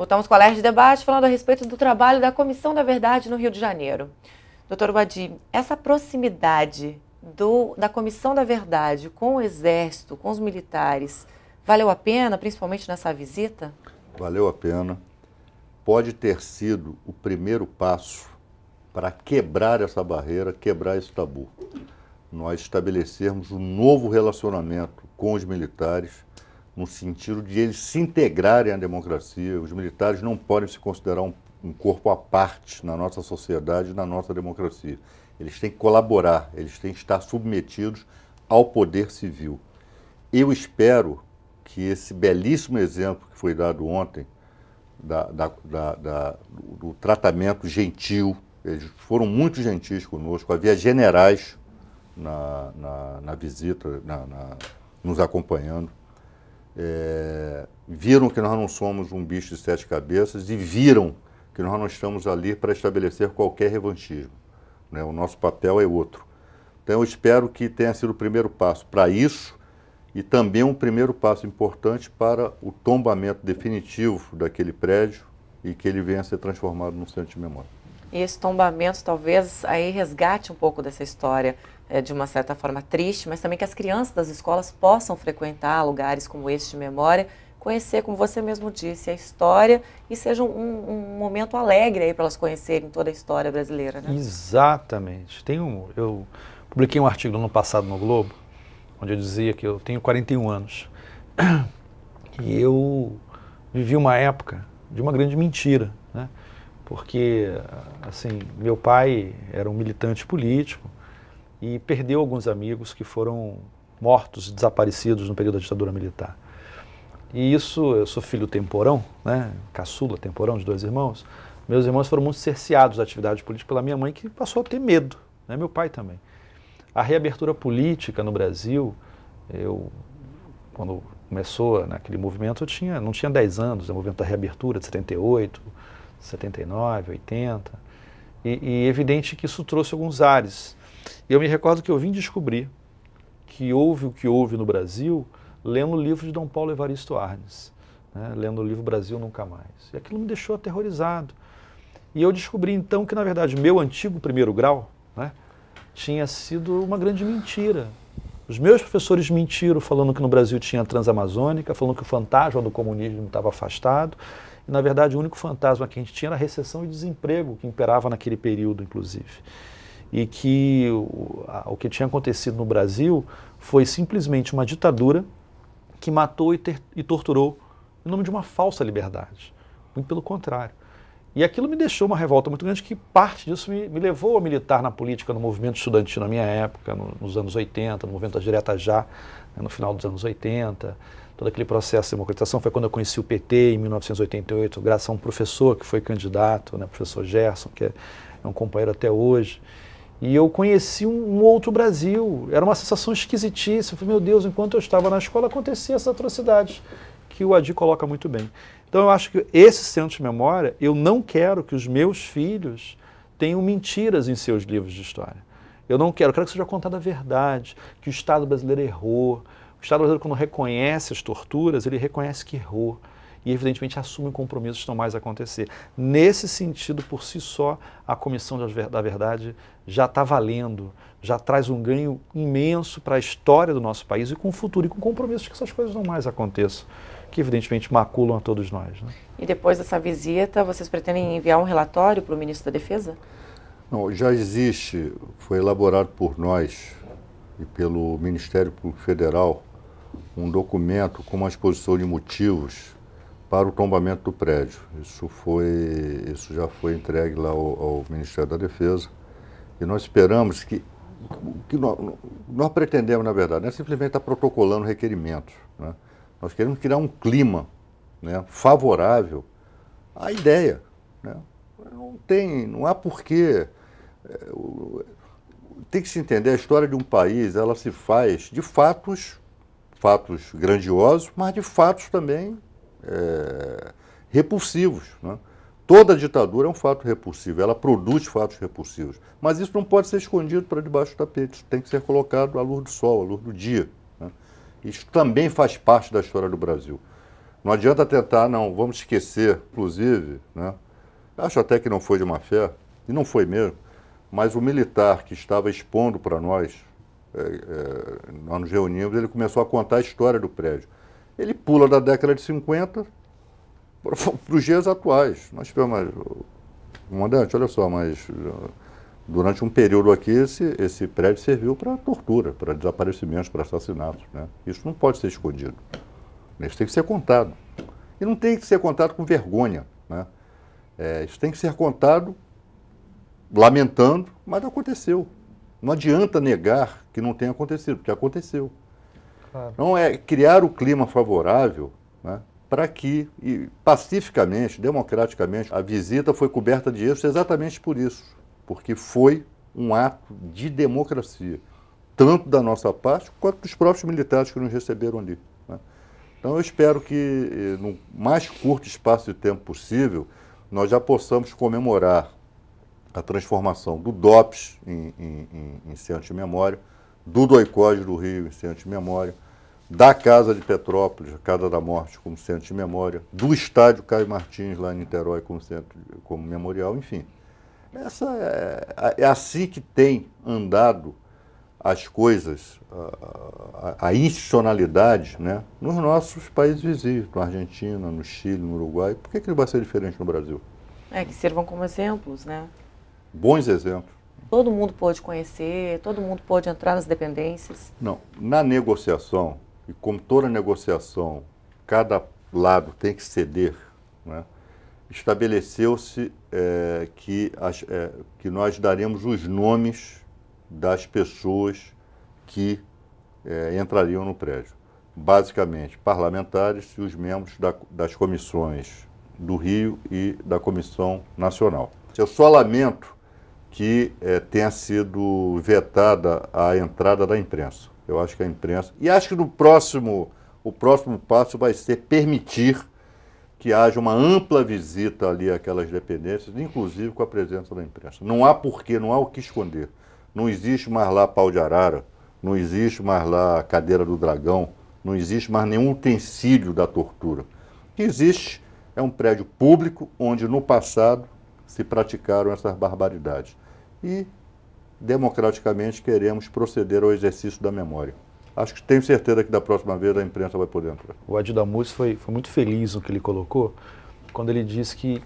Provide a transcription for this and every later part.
Voltamos com o Alerj de Debate, falando a respeito do trabalho da Comissão da Verdade no Rio de Janeiro. Doutor Wadi, essa proximidade da Comissão da Verdade com o Exército, com os militares, valeu a pena, principalmente nessa visita? Valeu a pena. Pode ter sido o primeiro passo para quebrar essa barreira, quebrar esse tabu. Nós estabelecermos um novo relacionamento com os militares, no sentido de eles se integrarem à democracia. Os militares não podem se considerar um corpo à parte na nossa sociedade e na nossa democracia. Eles têm que colaborar, eles têm que estar submetidos ao poder civil. Eu espero que esse belíssimo exemplo que foi dado ontem, do tratamento gentil, eles foram muito gentis conosco, havia generais na visita, nos acompanhando, viram que nós não somos um bicho de 7 cabeças e viram que nós não estamos ali para estabelecer qualquer revanchismo, né? O nosso papel é outro. Então eu espero que tenha sido o primeiro passo para isso e também um primeiro passo importante para o tombamento definitivo daquele prédio e que ele venha a ser transformado num centro de memória. E esse tombamento talvez aí resgate um pouco dessa história, de uma certa forma triste, mas também que as crianças das escolas possam frequentar lugares como este de memória, conhecer, como você mesmo disse, a história e seja um momento alegre aí para elas conhecerem toda a história brasileira, né? Exatamente. Eu publiquei um artigo no ano passado no Globo, onde eu dizia que eu tenho 41 anos e eu vivi uma época de uma grande mentira, né? Porque, assim, meu pai era um militante político e perdeu alguns amigos que foram mortos, desaparecidos no período da ditadura militar. E isso, eu sou filho temporão, né, caçula temporão de 2 irmãos. Meus irmãos foram muito cerceados da atividade política pela minha mãe, que passou a ter medo, né, meu pai também. A reabertura política no Brasil, quando começou naquele movimento, não tinha 10 anos, o movimento da reabertura de 78, 79, 80, e é evidente que isso trouxe alguns ares. E eu me recordo que eu vim descobrir que houve o que houve no Brasil lendo o livro de Dom Paulo Evaristo Arnes, né, lendo o livro Brasil Nunca Mais. E aquilo me deixou aterrorizado. E eu descobri então que, na verdade, meu antigo primeiro grau, né, tinha sido uma grande mentira. Os meus professores mentiram falando que no Brasil tinha a Transamazônica, falando que o fantasma do comunismo estava afastado. E, na verdade, o único fantasma que a gente tinha era a recessão e desemprego que imperava naquele período, inclusive. E que o que tinha acontecido no Brasil foi simplesmente uma ditadura que matou e torturou em nome de uma falsa liberdade. Muito pelo contrário. E aquilo me deixou uma revolta muito grande, que parte disso me levou a militar na política, no movimento estudantil na minha época, nos anos 80, no movimento da Direta Já, né, no final dos anos 80. Todo aquele processo de democratização foi quando eu conheci o PT, em 1988, graças a um professor que foi candidato, né, o professor Gerson, que é um companheiro até hoje. E eu conheci um outro Brasil. Era uma sensação esquisitíssima. Eu falei, meu Deus, enquanto eu estava na escola, acontecia essas atrocidades, que o Adi coloca muito bem. Então eu acho que esse centro de memória, eu não quero que os meus filhos tenham mentiras em seus livros de história. Eu quero que seja contada a verdade, que o Estado brasileiro errou. O Estado brasileiro, quando reconhece as torturas, ele reconhece que errou. E, evidentemente, assume compromissos que não mais acontecer. Nesse sentido, por si só, a Comissão da Verdade já está valendo, já traz um ganho imenso para a história do nosso país e com o futuro, e com compromissos que essas coisas não mais aconteçam, que, evidentemente, maculam a todos nós, né? E depois dessa visita, vocês pretendem enviar um relatório para o Ministro da Defesa? Não, já existe, foi elaborado por nós e pelo Ministério Público Federal um documento com uma exposição de motivos para o tombamento do prédio. Isso já foi entregue lá ao Ministério da Defesa. E nós esperamos que nós pretendemos, na verdade, não é simplesmente estar protocolando requerimentos, né? Nós queremos criar um clima, né, favorável à ideia, né? Não há porquê. Tem que se entender, a história de um país, ela se faz de fatos grandiosos, mas de fatos também repulsivos, né? Toda ditadura é um fato repulsivo, ela produz fatos repulsivos, mas isso não pode ser escondido para debaixo do tapete, isso tem que ser colocado à luz do sol, à luz do dia, né? Isso também faz parte da história do Brasil. Não adianta tentar, não, vamos esquecer, inclusive, né? Acho até que não foi de má fé, e não foi mesmo, mas o militar que estava expondo para nós, nós nos reunimos, ele começou a contar a história do prédio. Ele pula da década de 50 para os dias atuais. Nós tivemos, comandante, olha só, mas durante um período aqui esse prédio serviu para tortura, para desaparecimentos, para assassinatos, né? Isso não pode ser escondido. Isso tem que ser contado. E não tem que ser contado com vergonha, né? Isso tem que ser contado lamentando, mas aconteceu. Não adianta negar que não tenha acontecido, porque aconteceu. Claro. Então, criar o clima favorável, né, para que, pacificamente, democraticamente, a visita foi coberta de erros exatamente por isso, porque foi um ato de democracia, tanto da nossa parte, quanto dos próprios militares que nos receberam ali, né? Então, eu espero que, no mais curto espaço de tempo possível, nós já possamos comemorar a transformação do DOPS em Centro de Memória, do DOI-CODE do Rio em Centro de Memória, da Casa de Petrópolis, a Casa da Morte, como Centro de Memória, do Estádio Caio Martins, lá em Niterói, como memorial, enfim. É assim que tem andado as coisas, a institucionalidade, né, nos nossos países vizinhos, na Argentina, no Chile, no Uruguai. Por que não vai ser diferente no Brasil? Que sirvam como exemplos, né? Bons exemplos. Todo mundo pôde conhecer, todo mundo pôde entrar nas dependências. Não, na negociação, e como toda negociação, cada lado tem que ceder, né, estabeleceu-se que nós daremos os nomes das pessoas que entrariam no prédio. Basicamente, parlamentares e os membros das comissões do Rio e da Comissão Nacional. Eu só lamento que tenha sido vetada a entrada da imprensa. Eu acho que a imprensa... E acho que o próximo passo vai ser permitir que haja uma ampla visita ali àquelas dependências, inclusive com a presença da imprensa. Não há porquê, não há o que esconder. Não existe mais lá pau de arara, não existe mais lá a cadeira do dragão, não existe mais nenhum utensílio da tortura. O que existe é um prédio público onde no passado se praticaram essas barbaridades. E, democraticamente, queremos proceder ao exercício da memória. Acho que tenho certeza que da próxima vez a imprensa vai poder entrar. O Adi Damus foi muito feliz no que ele colocou, quando ele diz que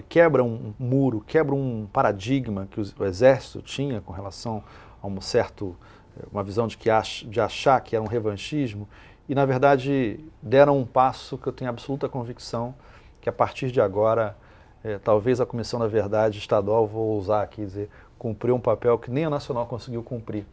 quebra um muro, quebra um paradigma que o Exército tinha com relação a uma visão de achar que era um revanchismo, e, na verdade, deram um passo que eu tenho absoluta convicção que, a partir de agora, talvez a Comissão da Verdade Estadual, vou usar aqui dizer, cumpriu um papel que nem a Nacional conseguiu cumprir,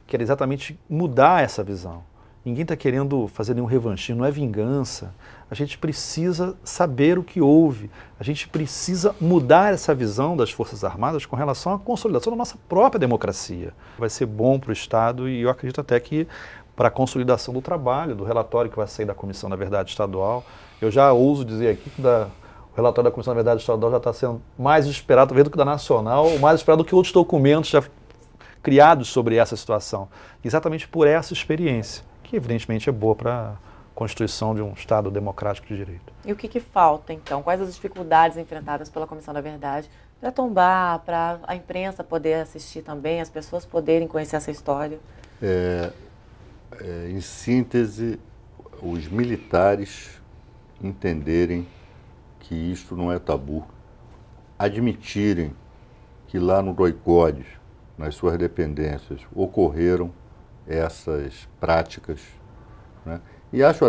que era exatamente mudar essa visão. Ninguém está querendo fazer nenhum revanchismo, não é vingança. A gente precisa saber o que houve, a gente precisa mudar essa visão das Forças Armadas com relação à consolidação da nossa própria democracia. Vai ser bom para o Estado e eu acredito até que para a consolidação do trabalho, do relatório que vai sair da Comissão da Verdade Estadual. Eu já ouso dizer aqui que o relatório da Comissão da Verdade Estadual já está sendo mais esperado, talvez, do que da Nacional, mais esperado do que outros documentos já criados sobre essa situação. Exatamente por essa experiência, que evidentemente é boa para a constituição de um Estado democrático de direito. E o que falta, então? Quais as dificuldades enfrentadas pela Comissão da Verdade para tombar, para a imprensa poder assistir também, as pessoas poderem conhecer essa história? Em síntese, os militares entenderem que isso não é tabu, admitirem que lá no DOI-CODE, nas suas dependências, ocorreram essas práticas, né? E acho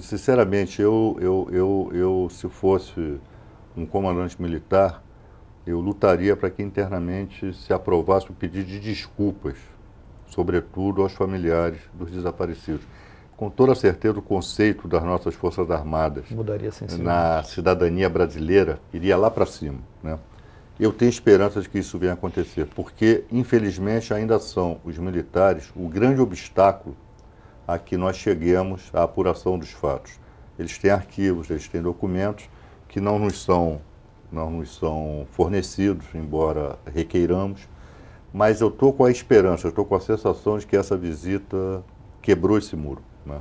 sinceramente, eu se fosse um comandante militar, eu lutaria para que internamente se aprovasse o pedido de desculpas, sobretudo aos familiares dos desaparecidos. Com toda certeza, o conceito das nossas Forças Armadas na cidadania brasileira iria lá para cima, né? Eu tenho esperança de que isso venha a acontecer, porque, infelizmente, ainda são os militares o grande obstáculo a que nós cheguemos à apuração dos fatos. Eles têm arquivos, eles têm documentos que não nos são fornecidos, embora requeiramos, mas eu estou com a esperança, eu estou com a sensação de que essa visita quebrou esse muro, né?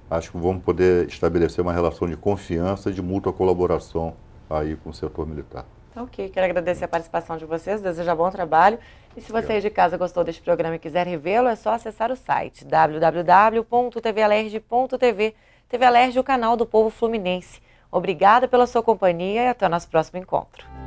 acho que vamos poder estabelecer uma relação de confiança e de mútua colaboração aí com o setor militar. Ok, quero agradecer a participação de vocês, desejar bom trabalho. E se você aí de casa gostou deste programa e quiser revê-lo, é só acessar o site www.tvalerj.tv. TV Alerj, o canal do povo fluminense. Obrigada pela sua companhia e até o nosso próximo encontro.